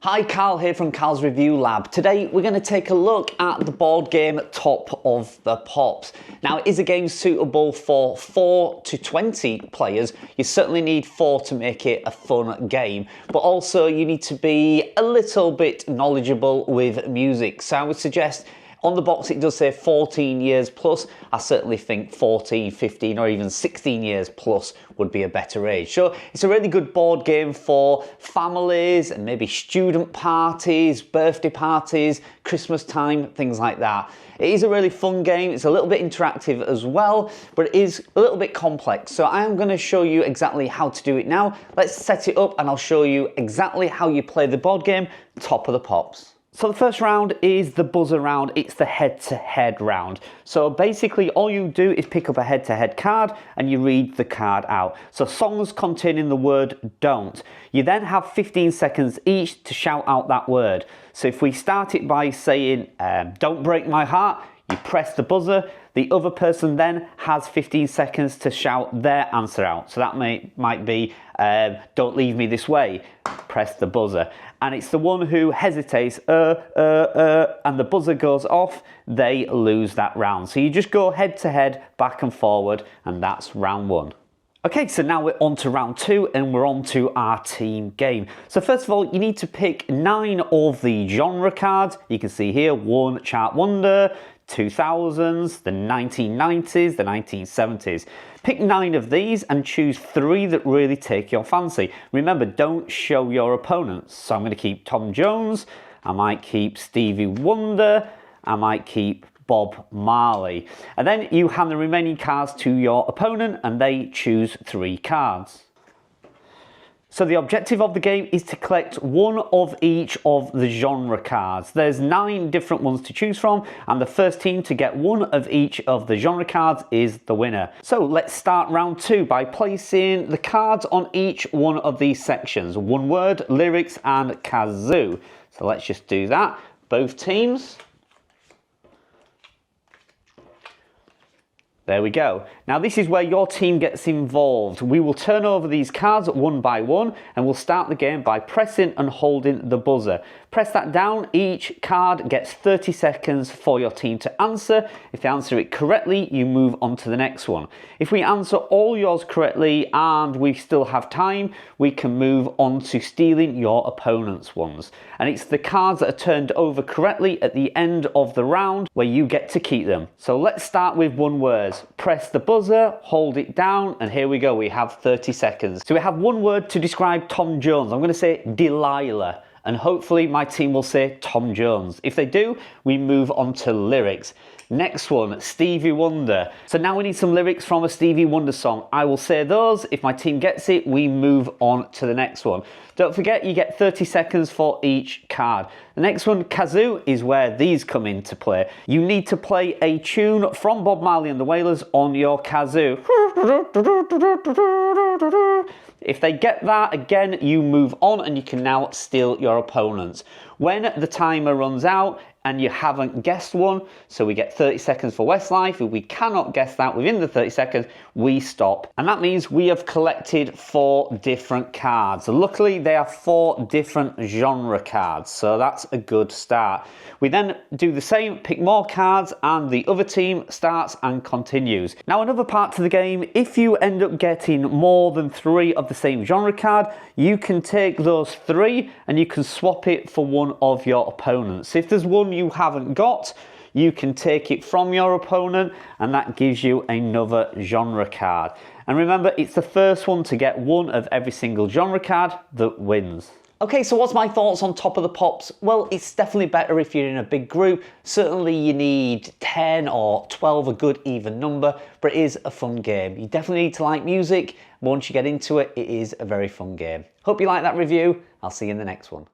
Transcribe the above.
Hi, Carl here from Carl's Review Lab. Today we're going to take a look at the board game Top of the Pops. Now, it is a game suitable for 4 to 20 players. You certainly need 4 to make it a fun game, but also you need to be a little bit knowledgeable with music. So I would suggest on the box it does say 14 years plus. I certainly think 14, 15 or even 16 years plus would be a better age. So it's a really good board game for families and maybe student parties, birthday parties, Christmas time, things like that. It is a really fun game. It's a little bit interactive as well, but it is a little bit complex. So I am going to show you exactly how to do it now. Let's set it up and I'll show you exactly how you play the board game Top of the Pops. So the first round is the buzzer round. It's the head-to-head round. So basically all you do is pick up a head-to-head card and you read the card out. So songs containing the word don't. You then have 15 seconds each to shout out that word. So if we start it by saying, don't break my heart, you press the buzzer. The other person then has 15 seconds to shout their answer out. So that might be, don't leave me this way. Press the buzzer. And it's the one who hesitates, and the buzzer goes off, they lose that round. So you just go head to head, back and forward, and that's round one. Okay, so now we're on to round two and we're on to our team game. So first of all, you need to pick 9 of the genre cards. You can see here, 1 Chart Wonder, 2000s, the 1990s, the 1970s. Pick 9 of these and choose 3 that really take your fancy. Remember, don't show your opponents. So I'm going to keep Tom Jones, I might keep Stevie Wonder, I might keep Bob Marley. And then you hand the remaining cards to your opponent and they choose 3 cards. So the objective of the game is to collect 1 of each of the genre cards. There's 9 different ones to choose from, and the first team to get 1 of each of the genre cards is the winner. So let's start round 2 by placing the cards on each one of these sections. 1 word, lyrics, and kazoo. So let's just do that. Both teams. There we go. Now this is where your team gets involved. We will turn over these cards one by one and we'll start the game by pressing and holding the buzzer. Press that down, each card gets 30 seconds for your team to answer. If they answer it correctly, you move on to the next one. If we answer all yours correctly and we still have time, we can move on to stealing your opponent's ones. And it's the cards that are turned over correctly at the end of the round where you get to keep them. So let's start with 1 word. Press the buzzer, hold it down, and here we go, we have 30 seconds. So we have 1 word to describe Tom Jones. I'm going to say Delilah, and hopefully my team will say Tom Jones. If they do, we move on to lyrics. Next one, Stevie Wonder. So now we need some lyrics from a Stevie Wonder song. I will say those. If my team gets it, we move on to the next one. Don't forget, you get 30 seconds for each card. The next one, kazoo, is where these come into play. You need to play a tune from Bob Marley and the Wailers on your kazoo. If they get that, again, you move on and you can now steal your opponents. When the timer runs out and you haven't guessed one, so we get 30 seconds for Westlife. If we cannot guess that within the 30 seconds, we stop. And that means we have collected 4 different cards. Luckily, they are 4 different genre cards, so that's a good start. We then do the same, pick more cards, and the other team starts and continues. Now, another part to the game, if you end up getting more than 3 of the same genre card, you can take those 3 and you can swap it for 1 of your opponents. If there's one you haven't got, you can take it from your opponent and that gives you another genre card. And remember, it's the first one to get 1 of every single genre card that wins. Okay, so what's my thoughts on Top of the Pops? Well, it's definitely better if you're in a big group. Certainly you need 10 or 12, a good even number, but it is a fun game. You definitely need to like music. Once you get into it, it is a very fun game. Hope you like that review. I'll see you in the next one.